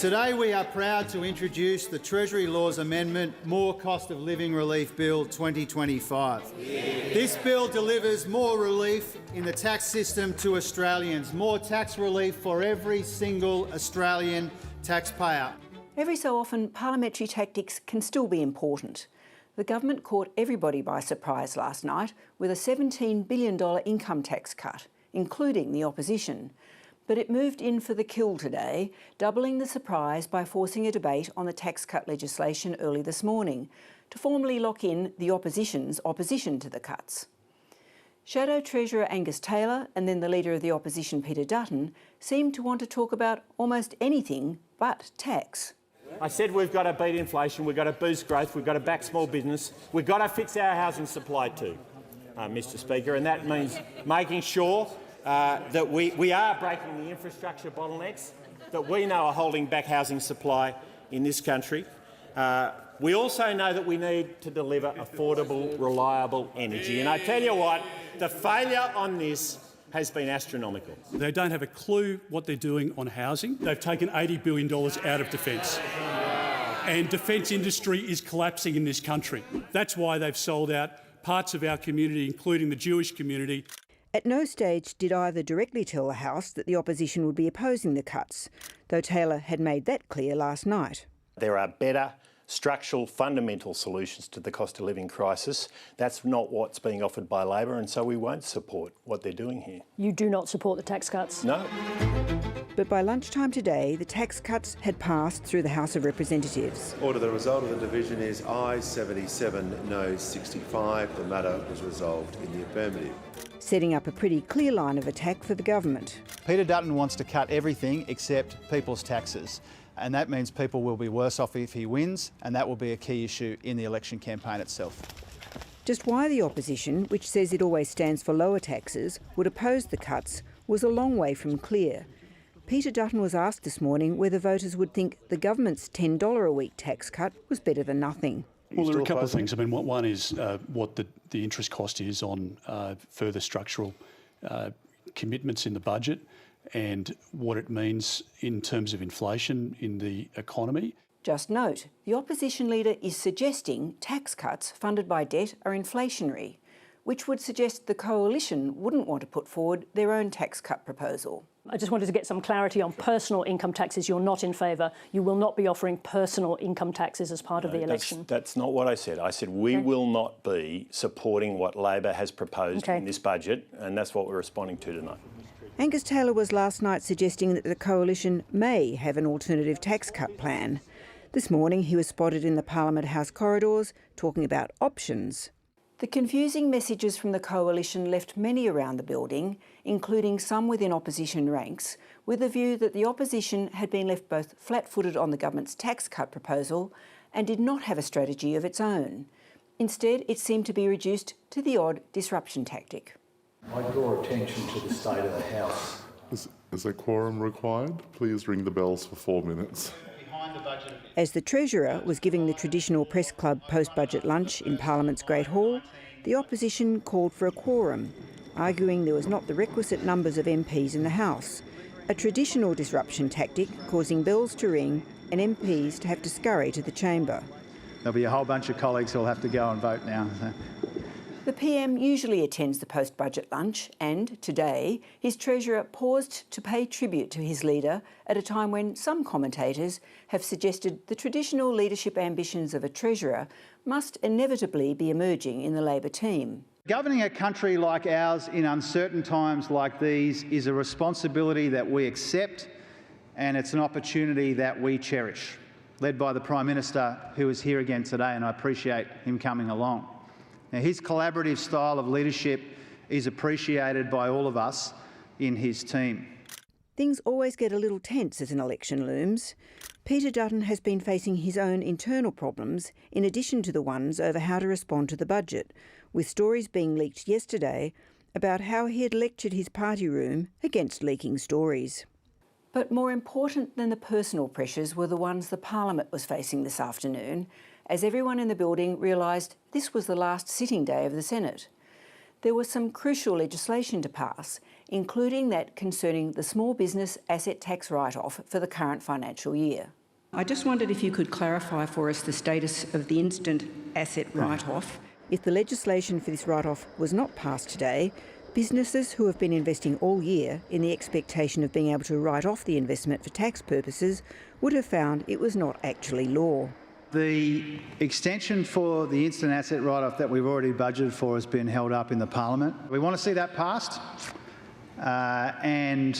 Today we are proud to introduce the Treasury Laws Amendment More Cost of Living Relief Bill 2025. This bill delivers more relief in the tax system to Australians, more tax relief for every single Australian taxpayer. Every so often, parliamentary tactics can still be important. The government caught everybody by surprise last night with a $17 billion income tax cut, including the opposition. But it moved in for the kill today, doubling the surprise by forcing a debate on the tax cut legislation early this morning to formally lock in the opposition's opposition to the cuts. Shadow Treasurer Angus Taylor and then the Leader of the Opposition Peter Dutton seemed to want to talk about almost anything but tax. I said we've got to beat inflation, we've got to boost growth, we've got to back small business, we've got to fix our housing supply too, Mr Speaker, and that means making sure that we are breaking the infrastructure bottlenecks that we know are holding back housing supply in this country. We also know that we need to deliver affordable, reliable energy. And I tell you what, the failure on this has been astronomical. They don't have a clue what they're doing on housing. They've taken $80 billion out of defence. And defence industry is collapsing in this country. That's why they've sold out parts of our community, including the Jewish community. At no stage did either directly tell the House that the opposition would be opposing the cuts, though Taylor had made that clear last night. There are better structural, fundamental solutions to the cost of living crisis. That's not what's being offered by Labor, and so we won't support what they're doing here. You do not support the tax cuts? No. But by lunchtime today, the tax cuts had passed through the House of Representatives. Order. The result of the division is aye 77, no 65. The matter was resolved in the affirmative. Setting up a pretty clear line of attack for the government. Peter Dutton wants to cut everything except people's taxes, and that means people will be worse off if he wins, and that will be a key issue in the election campaign itself. Just why the opposition, which says it always stands for lower taxes, would oppose the cuts was a long way from clear. Peter Dutton was asked this morning whether voters would think the government's $10 a week tax cut was better than nothing. Well, there are a couple of things. I mean, one is what the interest cost is on further structural commitments in the budget and what it means in terms of inflation in the economy. Just note, the opposition leader is suggesting tax cuts funded by debt are inflationary, which would suggest the coalition wouldn't want to put forward their own tax cut proposal. I just wanted to get some clarity on personal income taxes. You're not in favour. You will not be offering personal income taxes as part of the election. That's not what I said. I said we will not be supporting what Labor has proposed in this budget, and that's what we're responding to tonight. Angus Taylor was last night suggesting that the coalition may have an alternative tax cut plan. This morning he was spotted in the Parliament House corridors talking about options. The confusing messages from the coalition left many around the building, including some within opposition ranks, with the view that the opposition had been left both flat-footed on the government's tax cut proposal and did not have a strategy of its own. Instead, it seemed to be reduced to the odd disruption tactic. I draw attention to the state of the House. Is a quorum required? Please ring the bells for 4 minutes. As the Treasurer was giving the traditional Press Club post-budget lunch in Parliament's Great Hall, the opposition called for a quorum, arguing there was not the requisite numbers of MPs in the House, a traditional disruption tactic causing bells to ring and MPs to have to scurry to the chamber. There'll be a whole bunch of colleagues who'll have to go and vote now. The PM usually attends the post-budget lunch and, today, his Treasurer paused to pay tribute to his leader at a time when some commentators have suggested the traditional leadership ambitions of a Treasurer must inevitably be emerging in the Labor team. Governing a country like ours in uncertain times like these is a responsibility that we accept, and it's an opportunity that we cherish, led by the Prime Minister, who is here again today, and I appreciate him coming along. Now, his collaborative style of leadership is appreciated by all of us in his team. Things always get a little tense as an election looms. Peter Dutton has been facing his own internal problems in addition to the ones over how to respond to the budget, with stories being leaked yesterday about how he had lectured his party room against leaking stories. But more important than the personal pressures were the ones the Parliament was facing this afternoon, as everyone in the building realised this was the last sitting day of the Senate. there was some crucial legislation to pass, including that concerning the small business asset tax write-off for the current financial year. I just wondered if you could clarify for us the status of the instant asset write-off. If the legislation for this write-off was not passed today, businesses who have been investing all year in the expectation of being able to write off the investment for tax purposes would have found it was not actually law. The extension for the instant asset write-off that we've already budgeted for has been held up in the Parliament. We want to see that passed, and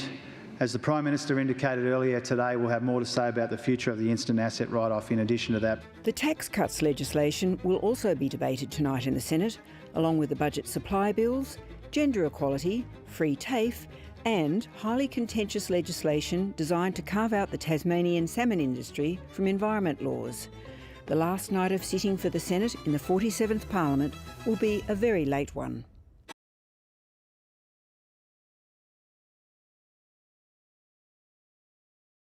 as the Prime Minister indicated earlier today, we'll have more to say about the future of the instant asset write-off in addition to that. The tax cuts legislation will also be debated tonight in the Senate, along with the budget supply bills, gender equality, free TAFE and highly contentious legislation designed to carve out the Tasmanian salmon industry from environment laws. The last night of sitting for the Senate in the 47th Parliament will be a very late one.